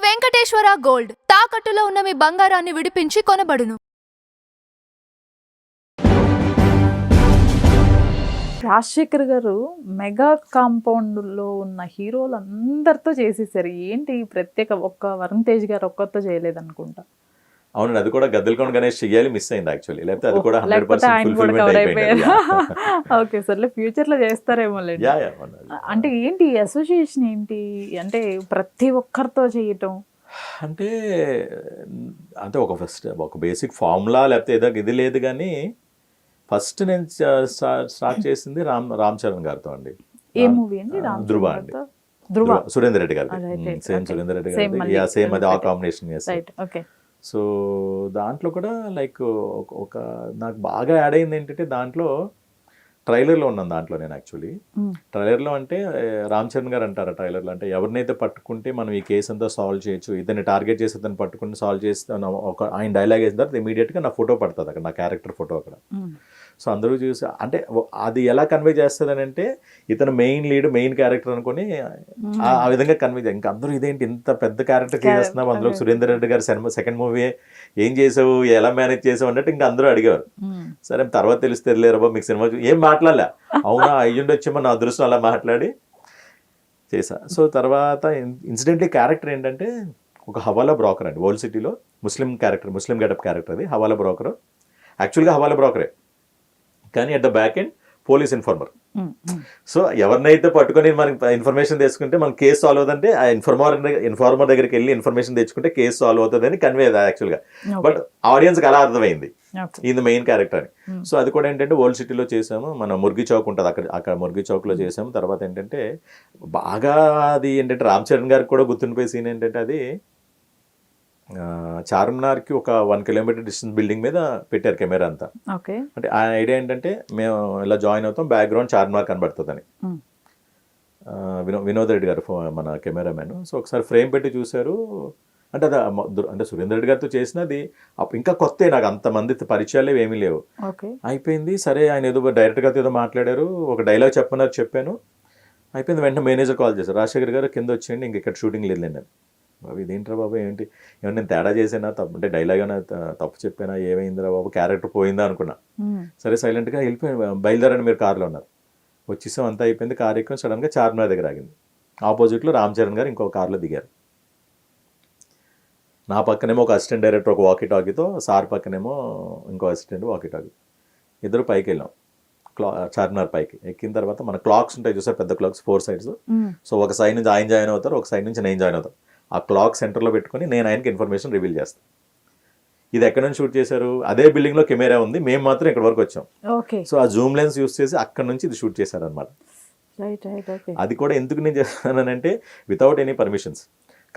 Venkateswara gold తాకట్టులో ఉన్న మీ బంగారాన్ని విడిపించి కొనబడును. రాజశేఖర్ గారు మెగా కాంపౌండ్లో ఉన్న హీరోలందరితో చేసేసారు. ఏంటి ఈ ప్రత్యేక ఒక్క వరుణ్ తేజ్ గారు ఒక్కరితో చేయలేదనుకుంటా. అవునండి, అది కూడా గద్దెలకొండ గణేష్ చెయ్యాలి, మిస్ అయింది యాక్చువల్లీ. లేకపోతే అది కూడా లేకపోతే 100% ఆయన కూడా ఫుల్ఫిల్మెంట్ కవర్ అయిపోయింది. అయిపోయారు. ఓకే సార్, ఫ్యూచర్ లో చేస్తారేమో లేండి. అంటే ఏంటి అసోసియేషన్ ఏంటి, అంటే ప్రతి ఒక్కరితో చేయటం అంటే అంటే ఒక బేసిక్ ఫార్ములా లేకపోతే ఏదో ఇది లేదు, కానీ ఫస్ట్ నేను స్టార్ట్ చేసింది రామ్ చరణ్ గారితో అండి. ఏ మూవీ అండి? ధృవ అండి, ధృవ సురేందర్ రెడ్డి గారి, సేమ్ సురేందర్ రెడ్డి గారి, సేమ్ అది ఆ కాంబినేషన్ చేస్తాను. ఓకే. సో దాంట్లో కూడా లైక్ ఒక నాకు బాగా యాడ్ అయింది ఏంటంటే, దాంట్లో ట్రైలర్లో ఉన్నాను దాంట్లో నేను యాక్చువల్లీ. ట్రైలర్లో అంటే రామ్ చరణ్ గారు అంటారు ట్రైలర్లో, అంటే ఎవరినైతే పట్టుకుంటే మనం ఈ కేసు అంతా సాల్వ్ చేయొచ్చు, ఇతన్ని టార్గెట్ చేసి ఇతను పట్టుకుని సాల్వ్ చేస్తాను ఒక ఆయన డైలాగ్ వేసిన తర్వాత ఇమీడియట్గా నా ఫోటో పడుతుంది అక్కడ, నా క్యారెక్టర్ ఫోటో అక్కడ. సో అందరూ చూసి అంటే అది ఎలా కన్వే చేస్తుంది అని అంటే, ఇతను మెయిన్ లీడ్ మెయిన్ క్యారెక్టర్ అనుకుని ఆ విధంగా కన్వే చేయాలి. ఇంకా అందరూ ఇదేంటి ఇంత పెద్ద క్యారెక్టర్ చేస్తున్నాం, అందులో సురేందర్ రెడ్డి గారు సెకండ్ మూవీ ఏం చేసావు, ఎలా మేనేజ్ చేసావు అన్నట్టు ఇంకా అందరూ అడిగారు. సరే తర్వాత తెలిస్తే లేరబా మీకు సినిమా ఏం మాట్లాడలే, అవునా అయ్యుండొచ్చేమో నా అదృష్టం అలా మాట్లాడి చేశా. సో తర్వాత ఇన్సిడెంట్లీ క్యారెక్టర్ ఏంటంటే ఒక హవాలా బ్రోకర్ అండి, ఓల్డ్ సిటీలో ముస్లిం గెటప్ క్యారెక్టర్ అది. హవాలా బ్రోకర్, యాక్చువల్గా హవాలా బ్రోకరే కానీ at the back end police informer. So ఎవరినైతే పట్టుకొని మనకి ఇన్ఫర్మేషన్ తెచ్చుకుంటే మనకి కేసు సాల్వ్ అవుతుందంటే ఆ ఇన్ఫార్మర్ దగ్గరికి వెళ్ళి ఇన్ఫర్మేషన్ తెచ్చుకుంటే కేసు సాల్వ్ అవుతుంది అని కన్వే యాక్చువల్గా. బట్ ఆడియన్స్కి అలా అర్థమైంది ఇది మెయిన్ క్యారెక్టర్ అని. సో అది కూడా ఏంటంటే ఓల్డ్ సిటీలో చేసాము, మన ముర్గి చౌక్ ఉంటుంది అక్కడ ముర్గి చౌక్లో చేసాము. తర్వాత ఏంటంటే బాగా అది ఏంటంటే రామ్ చరణ్ గారికి కూడా గుర్తుండిపోయే సీన్ ఏంటంటే, అది చార్మినార్కి ఒక 1 కిలోమీటర్ డిస్టెన్స్ బిల్డింగ్ మీద పెట్టారు కెమెరా అంతా. అంటే ఆ ఐడియా ఏంటంటే మేము ఇలా జాయిన్ అవుతాం, బ్యాక్గ్రౌండ్ చార్మినార్ కనబడుతుందని. వినోద్ రెడ్డి గారు మన కెమెరామెన్. సో ఒకసారి ఫ్రేమ్ పెట్టి చూశారు. అంటే అది అంటే సురేందర్ రెడ్డి గారితో చేసినది ఇంకా కొత్త, నాకు అంతమంది పరిచయాలు ఏమీ లేవు. అయిపోయింది, సరే ఆయన ఏదో డైరెక్ట్ గారితో ఏదో మాట్లాడారు, ఒక డైలాగ్ చెప్పాను. అయిపోయింది, వెంటనే మేనేజర్ కాల్ చేశారు, రాజశేఖర్ గారు కింద వచ్చేయండి, ఇంక ఇక్కడ షూటింగ్ లేదు నేను. బాబు ఇదేంట్రా బాబు, ఏంటి ఏమన్నా నేను తేడా చేసానా, తప్పు అంటే డైలాగ్ అయినా తప్పు చెప్పానా, ఏమైందిరా బాబు క్యారెక్టర్ పోయిందా అనుకున్నా. సరే సైలెంట్గా వెళ్ళిపోయి బయలుదేరండి మీరు కార్లో ఉన్నారు. వచ్చేసాం, అంతా అయిపోయింది, కార్ ఎక్కి సడన్గా చార్మినార్ దగ్గర ఆగింది. ఆపోజిట్లో రామ్ చరణ్ గారు ఇంకో కార్లో దిగారు. నా పక్కనేమో ఒక అసిస్టెంట్ డైరెక్టర్ ఒక వాకీ టాకీతో, సార్ పక్కనేమో ఇంకో అసిస్టెంట్ వాకీ టాకీ. ఇద్దరు పైకి వెళ్ళాం, చార్మినార్ పైకి ఎక్కిన తర్వాత మన క్లాక్స్ ఉంటాయి చూసారు, పెద్ద క్లాక్స్ 4 sides. సో ఒక సైడ్ నుంచి ఆయన జాయిన్ అవుతారు, ఒక సైడ్ నుంచి నేను జాయిన్ అవుతాను. ఆ క్లాక్ సెంటర్లో పెట్టుకుని నేను ఆయనకి ఇన్ఫర్మేషన్ రివీల్ చేస్తాను. ఇది ఎక్కడ నుంచి షూట్ చేశారు, అదే బిల్డింగ్లో కెమెరా ఉంది, మేము మాత్రం ఇక్కడ వరకు వచ్చాం. సో ఆ జూమ్ లెన్స్ యూస్ చేసి అక్కడ నుంచి ఇది షూట్ చేశారనమాట. అది కూడా ఎందుకు నేను చేస్తానంటే వితౌట్ ఎనీ పర్మిషన్స్,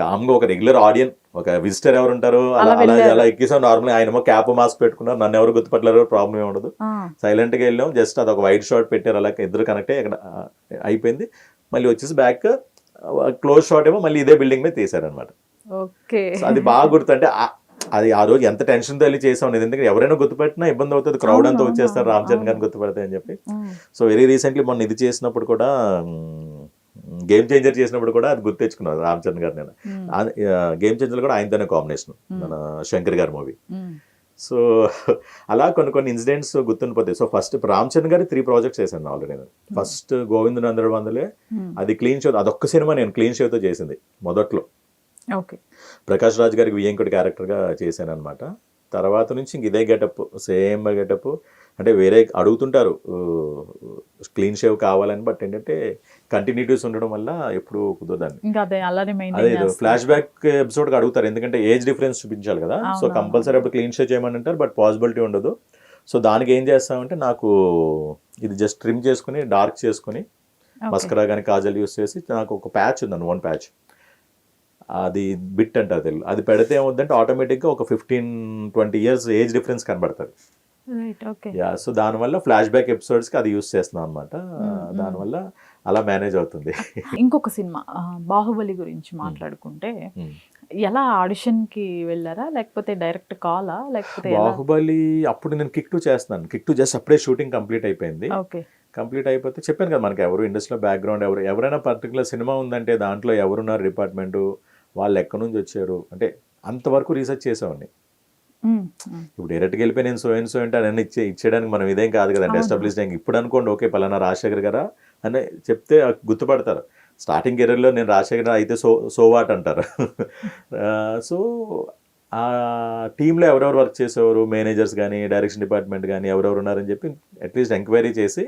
కామ్గా ఒక రెగ్యులర్ ఆడియన్, ఒక విజిటర్ ఎవరు ఉంటారు అలా ఎక్కిసాం. నార్మల్గా ఆయనేమో క్యాప్ మాస్క్ పెట్టుకున్నారు, నన్ను ఎవరు గుర్తుపట్టలేరు, ప్రాబ్లం ఏమి ఉండదు. సైలెంట్గా వెళ్ళాం, జస్ట్ అది ఒక వైట్ షాట్ పెట్టారు, అలా ఇద్దరు కనెక్ట్ అయ్యి అక్కడ అయిపోయింది. మళ్ళీ వచ్చేసి బ్యాక్ క్లోజ్ షాట్ ఏమో మళ్ళీ ఇదే బిల్డింగ్ మీద తీశారనమాట. అది బాగా గుర్తు, అంటే అది ఆ రోజు ఎంత టెన్షన్తో వెళ్ళి చేసాం అనేది, ఎందుకంటే ఎవరైనా గుర్తుపెట్టినా ఇబ్బంది అవుతుంది, క్రౌడ్ అంతా వచ్చేస్తారు రామ్ చరణ్ గారిని గుర్తుపడతాయి అని చెప్పి. సో వెరీ రీసెంట్లీ మొన్న ఇది చేసినప్పుడు కూడా, గేమ్ చేంజర్ చేసినప్పుడు కూడా అది గుర్తు తెచ్చుకున్నారు రామ్ చరణ్ గారు. నేను గేమ్ చేంజర్ కూడా ఆయనతోనే కాంబినేషన్, మన శంకర్ గారి మూవీ. సో అలా కొన్ని ఇన్సిడెంట్స్ గుర్తుండిపోతాయి. సో ఫస్ట్ రామ్ చరణ్ గారి 3 projects చేశాను ఆల్రెడీ నేను. ఫస్ట్ గోవిందుని 100 వందలే, అది క్లీన్ షో, అదొక్క సినిమా నేను క్లీన్ షోతో చేసింది మొదట్లో. ప్రకాష్ రాజ్ గారికి వియ్యంకుడి క్యారెక్టర్గా చేశాను అనమాట. తర్వాత నుంచి ఇంక ఇదే గెటప్, సేమ్ గెటప్. అంటే వేరే అడుగుతుంటారు క్లీన్ షేవ్ కావాలని, బట్ ఏంటంటే కంటిన్యూటీస్ ఉండడం వల్ల ఎప్పుడు కుదరదాన్ని. అదే ఫ్లాష్ బ్యాక్ ఎపిసోడ్కి అడుగుతారు, ఎందుకంటే ఏజ్ డిఫరెన్స్ చూపించాలి కదా. సో కంపల్సరీ అప్పుడు క్లీన్ షేవ్ చేయమని అంటారు, బట్ పాసిబిలిటీ ఉండదు. సో దానికి ఏం చేస్తామంటే, నాకు ఇది జస్ట్ ట్రిమ్ చేసుకుని డార్క్ చేసుకుని మస్కరా కానీ కాజల్ యూస్ చేసి, నాకు ఒక ప్యాచ్ ఉందండి, 1 patch, అది బిట్ అంటారు తెలుగు. అది పెడితే ఏమవుతుందంటే ఆటోమేటిక్గా ఒక 15-20 years ఏజ్ డిఫరెన్స్ కనబడుతుంది. సో దానివల్ల ఫ్లాష్ బ్యాక్ ఎపిసోడ్స్కి అది యూస్ చేస్తున్నాం అనమాట. దానివల్ల అలా మేనేజ్ అవుతుంది. ఇంకొక సినిమా బాహుబలి గురించి మాట్లాడుకుంటే, ఎలా ఆడిషన్కి వెళ్ళారా, లేకపోతే డైరెక్ట్ కాలా, లేకపోతే బాహుబలి అప్పుడు నేను కిక్ 2 చేస్తున్నాను. కిక్ 2 జస్ట్ అప్పుడే షూటింగ్ కంప్లీట్ అయిపోయింది. కంప్లీట్ అయిపోతే చెప్పాను కదా, మనకి ఎవరు ఇండస్ట్రీలో బ్యాక్గ్రౌండ్ ఎవరైనా పర్టికులర్ సినిమా ఉందంటే దాంట్లో ఎవరున్నారు డిపార్ట్మెంటు, వాళ్ళు ఎక్కడి నుంచి వచ్చారు అంటే అంతవరకు రీసెర్చ్ చేసేవాడిని. ఇప్పుడు డైరెక్ట్గా వెళ్ళిపోయి నేను సో అంటే అన్నీ ఇచ్చేయడానికి మనం ఇదేం కాదు కదండి, ఎస్టాబ్లిష్ అయ్యి ఇప్పుడు అనుకోండి ఓకే పలానా రాజశేఖర్ గారా అని చెప్తే గుర్తుపడతారు. స్టార్టింగ్ కెరీర్లో నేను రాజశేఖర్ అయితే సోవాట్ అంటారు. సో ఆ టీంలో ఎవరెవరు వర్క్ చేసేవారు, మేనేజర్స్ కానీ డైరెక్షన్ డిపార్ట్మెంట్ కానీ ఎవరెవరు ఉన్నారని చెప్పి అట్లీస్ట్ ఎంక్వైరీ చేసి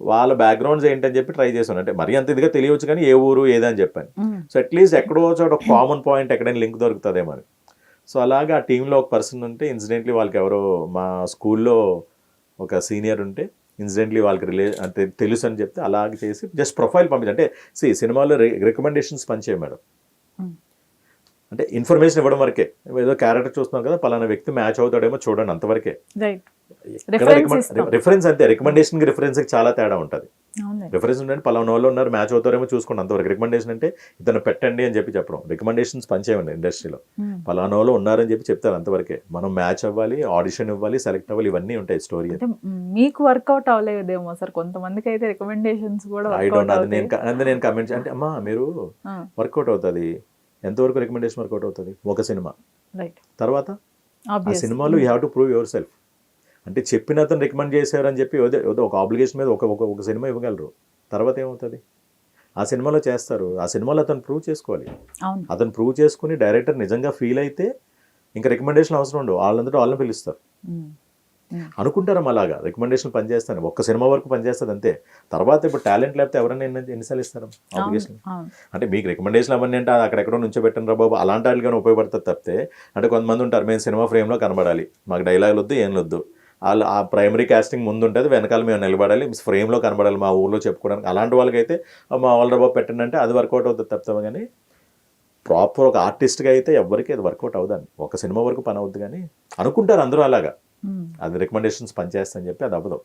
వాళ్ళ బ్యాక్గ్రౌండ్స్ ఏంటని చెప్పి ట్రై చేశాను. అంటే మరీ అంత ఇదిగా తెలియవచ్చు కానీ ఏ ఊరు ఏదని చెప్పాను. సో అట్లీస్ట్ ఎక్కడో చోట ఒక కామన్ పాయింట్ ఎక్కడైనా లింక్ దొరుకుతుందేమో అని. సో అలాగా ఆ టీంలో ఒక పర్సన్ ఉంటే ఇన్సిడెంట్లీ వాళ్ళకి ఎవరో మా స్కూల్లో ఒక సీనియర్ ఉంటే ఇన్సిడెంట్లీ వాళ్ళకి అంటే తెలుసు అని చెప్తే అలాగే చేసి జస్ట్ ప్రొఫైల్ పంపించి అంటే సినిమాలో రికమెండేషన్స్ పనిచేయ మేడం. అంటే ఇన్ఫర్మేషన్ ఇవ్వడం వరకే, ఏదో క్యారెక్టర్ చూస్తున్నాం కదా పలానా వ్యక్తి మ్యాచ్ అవుతాడేమో చూడండి అంతవరకే. రిఫరెన్స్ అంతే, రికమెండేషన్కి రిఫరెన్స్కి చాలా తేడా ఉంటుంది. రిఫరెన్స్ అంటే పలానా వాళ్ళు ఉన్నారు మ్యాచ్ అవుతారేమో చూసుకోండి అంతవరకు. రికమెండేషన్ అంటే ఇతను పెట్టండి అని చెప్పి చెప్పడం. రికమెండేషన్స్ పనిచేయండి ఇండస్ట్రీలో, పలానా వాళ్ళు ఉన్నారని చెప్పి చెప్తారు అంతవరకే. మనం మ్యాచ్ అవ్వాలి, ఆడిషన్ ఇవ్వాలి, సెలెక్ట్ అవ్వాలి, ఇవన్నీ ఉంటాయి స్టోరీ. మీకు వర్కౌట్ అవ్వలేదేమో సార్, కొంతమందికి అయితే రికమెండేషన్స్ కూడా ఐ డోంట్ నేను కమెంట్స్ అంటే అమ్మా మీరు వర్కౌట్ అవుతుంది ఎంతవరకు రికమెండేషన్ వర్కౌట్ అవుతుంది ఒక సినిమా తర్వాత ఆ సినిమాలో you have to prove your self. అంటే చెప్పిన అతను రికమెండ్ చేశారని చెప్పి ఒక ఆబ్లిగేషన్ మీద ఒక సినిమా ఇవ్వగలరు, తర్వాత ఏమవుతుంది ఆ సినిమాలో చేస్తారు. ఆ సినిమాలో అతను ప్రూవ్ చేసుకోవాలి. అతను ప్రూవ్ చేసుకుని డైరెక్టర్ నిజంగా ఫీల్ అయితే ఇంకా రికమెండేషన్ అవసరం ఉండవు, వాళ్ళందరూ వాళ్ళని పిలుస్తారు. అనుకుంటారు అలాగా రికమెండేషన్ పనిచేస్తాను ఒక్క సినిమా వరకు పనిచేస్తుంది అంతే. తర్వాత ఇప్పుడు టాలెంట్ లేకపోతే ఎవరైనా ఎన్నిసార్లు ఇస్తారు ఆబ్లిగేషన్. అంటే మీకు రికమెండేషన్ అవన్నీ అంటే అక్కడెక్కడో నుంచో పెట్టండి రా బాబు అలాంటి వాళ్ళకి ఉపయోగపడుతుంది తప్పితే. అంటే కొంతమంది ఉంటారు మేము సినిమా ఫ్రేమ్లో కనబడాలి, మాకు డైలాగులు వద్దు ఏం వద్దు, వాళ్ళు ఆ ప్రైమరీ కాస్టింగ్ ముందు ఉంటుంది, వెనకాల మేము నిలబడాలి, ఫ్రేమ్లో కనబడాలి మా ఊళ్ళో చెప్పుకోవడానికి. అలాంటి వాళ్ళకైతే మా వాళ్ళ బాబు పెట్టండి అంటే అది వర్కౌట్ అవుతుంది తప్పితే. కానీ ప్రాపర్ ఒక ఆర్టిస్ట్గా అయితే ఎవరికి అది వర్కౌట్ అవుదండి, ఒక సినిమా వరకు పని అవుద్ది. కానీ అనుకుంటారు అందరూ అలాగా అది రికమెండేషన్స్ పనిచేస్తాయని చెప్పి అది అవ్వదు.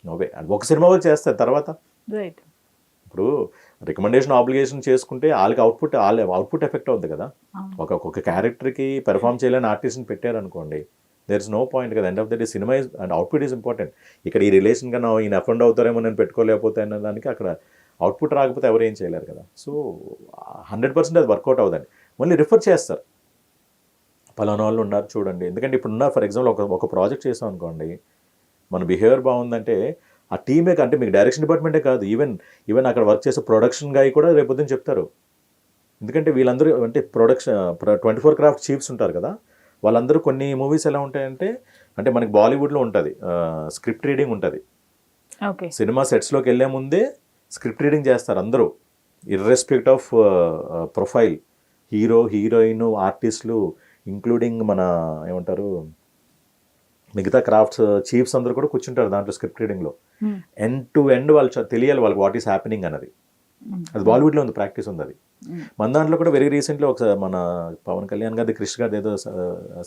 ఓకే అది ఒక సినిమా వరకు చేస్తారు తర్వాత. ఇప్పుడు రికమెండేషన్ ఆబ్లిగేషన్ చేసుకుంటే వాళ్ళకి అవుట్పుట్ ఎఫెక్ట్ అవుతుంది కదా. ఒక క్యారెక్టర్కి పెర్ఫామ్ చేయలేని ఆర్టిస్ట్ని పెట్టారనుకోండి దేర్ ఇస్ నో పాయింట్ కదా. End of the day cinema is and output is important. ఇక్కడ ఈ రిలేషన్ కన్నా ఈయన అఫెండ్ అవుతారేమో నేను పెట్టుకోలేకపోతే అనే దానికి అక్కడ అవుట్పుట్ రాకపోతే ఎవరు ఏం చేయలేరు కదా. సో 100% అది వర్కౌట్ అవుతుంది. మళ్ళీ రిఫర్ చేస్తారు పలానా వాళ్ళు ఉన్నారు చూడండి. ఎందుకంటే ఇప్పుడున్న ఫర్ ఎగ్జాంపుల్ ఒక ప్రాజెక్ట్ చేసాం అనుకోండి, మన బిహేవియర్ బాగుందంటే ఆ టీమే అంటే మీకు డైరెక్షన్ డిపార్ట్మెంటే కాదు, ఈవెన్ అక్కడ వర్క్ చేసే ప్రొడక్షన్ గాయ కూడా రేపొద్దున చెప్తారు. ఎందుకంటే వీళ్ళందరూ అంటే 24 క్రాఫ్ట్ చీఫ్స్ ఉంటారు కదా, వాళ్ళందరూ కొన్ని మూవీస్ ఎలా ఉంటాయంటే అంటే మనకి బాలీవుడ్లో ఉంటుంది స్క్రిప్ట్ రీడింగ్ ఉంటుంది. సినిమా సెట్స్లోకి వెళ్ళే ముందే స్క్రిప్ట్ రీడింగ్ చేస్తారు అందరూ ఇర్రెస్పెక్ట్ ఆఫ్ ప్రొఫైల్, హీరో హీరోయిన్ ఆర్టిస్టులు ఇంక్లూడింగ్ మన ఏమంటారు మిగతా క్రాఫ్ట్స్ చీఫ్స్ అందరూ కూడా కూర్చుంటారు దాంట్లో స్క్రిప్ట్ రీడింగ్లో. ఎండ్ టు ఎండ్ వాళ్ళు తెలియాలి వాళ్ళకి వాట్ ఈస్ హ్యాపెనింగ్ అన్నది. అది బాలీవుడ్లో ఉంది, ప్రాక్టీస్ ఉంది అది. మన దాంట్లో కూడా వెరీ రీసెంట్లీ ఒకసారి మన పవన్ కళ్యాణ్ గారి క్రిష్ గారు ఏదో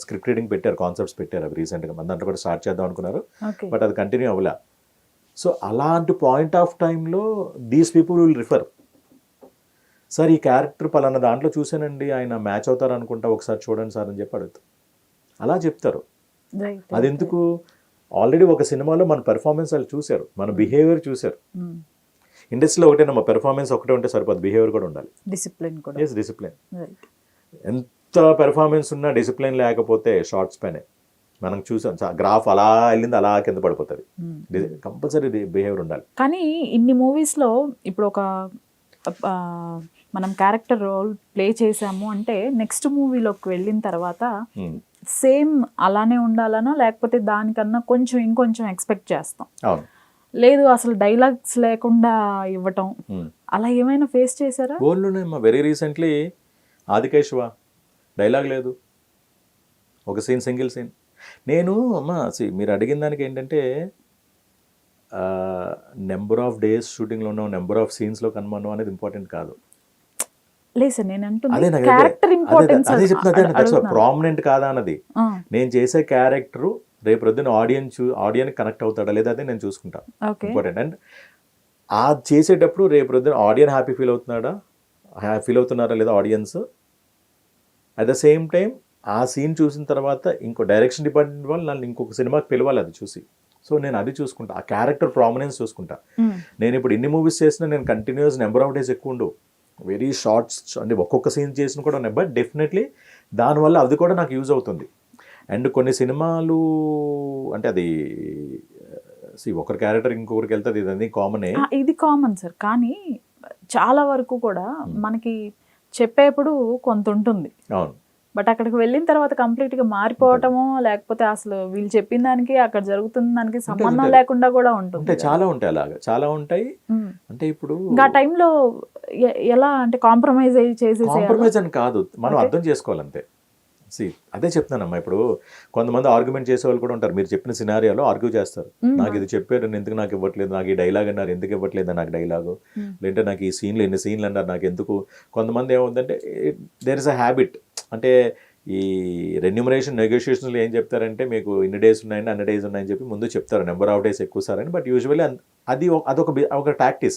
స్క్రిప్ట్ రీడింగ్ పెట్టారు, కాన్సెప్ట్స్ పెట్టారు అవి రీసెంట్గా. మన దాంట్లో కూడా స్టార్ట్ చేద్దాం అనుకున్నారు బట్ అది కంటిన్యూ అవ్వలే. సో అలాంటి పాయింట్ ఆఫ్ టైంలో these people will refer, sir ఈ క్యారెక్టర్ పలానా దాంట్లో చూసానండి ఆయన మ్యాచ్ అవుతారు అనుకుంటా ఒకసారి చూడండి సార్ అని చెప్పి అడుగుతారు. అలా చెప్తారు. అది ఎందుకు ఆల్రెడీ ఒక సినిమాలో మన పెర్ఫార్మెన్స్ వాళ్ళు చూశారు, మన బిహేవియర్ చూశారు. ఇండస్ట్రీలో ఒకటే మా పెర్ఫార్మెన్స్ ఒకటే ఉంటే సరిపోదు, బిహేవియర్ కూడా ఉండాలి, డిసిప్లిన్. ఎంత పెర్ఫార్మెన్స్ ఉన్నా డిసిప్లిన్ లేకపోతే షార్ట్ స్పానే మనం చూసాం గ్రాఫ్ అలా వెళ్ళింది అలా కింద పడిపోతుంది. కంపల్సరీ బిహేవియర్ ఉండాలి. కానీ ఇన్ని మూవీస్లో ఇప్పుడు ఒక మనం క్యారెక్టర్ రోల్ ప్లే చేసాము అంటే నెక్స్ట్ మూవీలోకి వెళ్ళిన తర్వాత సేమ్ అలానే ఉండాలనో లేకపోతే దానికన్నా కొంచెం ఇంకొంచెం ఎక్స్పెక్ట్ చేస్తాం, లేదు అసలు డైలాగ్స్ లేకుండా ఇవ్వటం, అలా ఏమైనా ఫేస్ చేశారా? బోల్డ్లోనేమ్మా వెరీ రీసెంట్లీ ఆదికేశవ డైలాగ్ లేదు, ఒక సీన్ సింగిల్ సీన్. నేను అమ్మా మీరు అడిగిన దానికి ఏంటంటే నెంబర్ ఆఫ్ డేస్ షూటింగ్లో ఉన్నాం, నెంబర్ ఆఫ్ సీన్స్లో కనమన్నాం అనేది ఇంపార్టెంట్ కాదు. లేదు సార్ నేను అంటున్నా క్యారెక్టర్ ఇంపార్టెన్స్, అదే చెప్తున్నా ప్రామినెంట్ కాదా అన్నది. నేను చేసే క్యారెక్టర్ రేపు పొద్దున్న ఆడియన్స్ కనెక్ట్ అవుతాడా లేదా అదే నేను చూసుకుంటా, ఇంపార్టెంట్. అండ్ ఆ చేసేటప్పుడు రేపు పొద్దున్న ఆడియన్స్ హ్యాపీ ఫీల్ అవుతున్నారా లేదా audience. At the same time ఆ సీన్ చూసిన తర్వాత ఇంకో డైరెక్షన్ డిపార్ట్మెంట్ వాళ్ళు నన్ను ఇంకొక సినిమాకి పిలవాలి అది చూసి. సో నేను అది చూసుకుంటా, ఆ క్యారెక్టర్ ప్రామినెన్స్ చూసుకుంటా. నేను ఇప్పుడు ఎన్ని మూవీస్ చేసినా నేను కంటిన్యూస్ నెంబర్ ఆఫ్ డేస్ ఎక్కువ ఉండవు, వెరీ షార్ట్స్, అంటే ఒక్కొక్క సీన్ చేసిన కూడా ఉన్నాయి. బట్ డెఫినెట్లీ దానివల్ల అది కూడా నాకు యూజ్ అవుతుంది. అండ్ కొన్ని సినిమాలు అంటే అది ఒకరి క్యారెక్టర్ ఇంకొకరికి వెళ్తుంది, ఇది అన్ని కామనే. ఇది కామన్ సార్, కానీ చాలా వరకు కూడా మనకి చెప్పేప్పుడు కొంత ఉంటుంది, అవును. బట్ అక్కడికి వెళ్ళిన తర్వాత కంప్లీట్ గా మారిపోవటము, లేకపోతే అసలు వీళ్ళు చెప్పిన దానికి అక్కడ జరుగుతున్న దానికి సంబంధం ఉంటుంది. లేకుండా కూడా ఉంటుంది. అంటే చాలా ఉంటాయి, అలాగా చాలా ఉంటాయి. అంటే ఇప్పుడు ఇంకా ఆ టైంలో ఎలా అంటే కాంప్రమైజ్ అయ్యి చేసేసి కాంప్రమైజ్ అని కాదు, మనం అర్థం చేసుకోవాలంతే. అదే చెప్తున్నానమ్మా. ఇప్పుడు కొంతమంది ఆర్గ్యుమెంట్ చేసే వాళ్ళు కూడా ఉంటారు. మీరు చెప్పిన సినారియాలో ఆర్గ్యూ చేస్తారు, నాకు ఇది చెప్పారు ఎందుకు నాకు ఇవ్వట్లేదు, నాకు ఈ డైలాగ్ అన్నారు ఎందుకు ఇవ్వట్లేదు నాకు డైలాగు, లేదంటే నాకు ఈ సీన్లు ఎన్ని సీన్లు అన్నారు నాకు ఎందుకు. కొంతమంది ఏమవుతుందంటే దేర్ ఇస్ అ హ్యాబిట్, అంటే ఈ రెన్యూమరేషన్ నెగోషియేషన్లో ఏం చెప్తారంటే మీకు ఇన్ని డేస్ ఉన్నాయని అన్ని డేస్ ఉన్నాయని చెప్పి ముందు చెప్తారు, నెంబర్ ఆఫ్ డేస్ ఎక్కువ సార్ అని. బట్ యూజువల్లీ అది అదొక టాక్టిస్.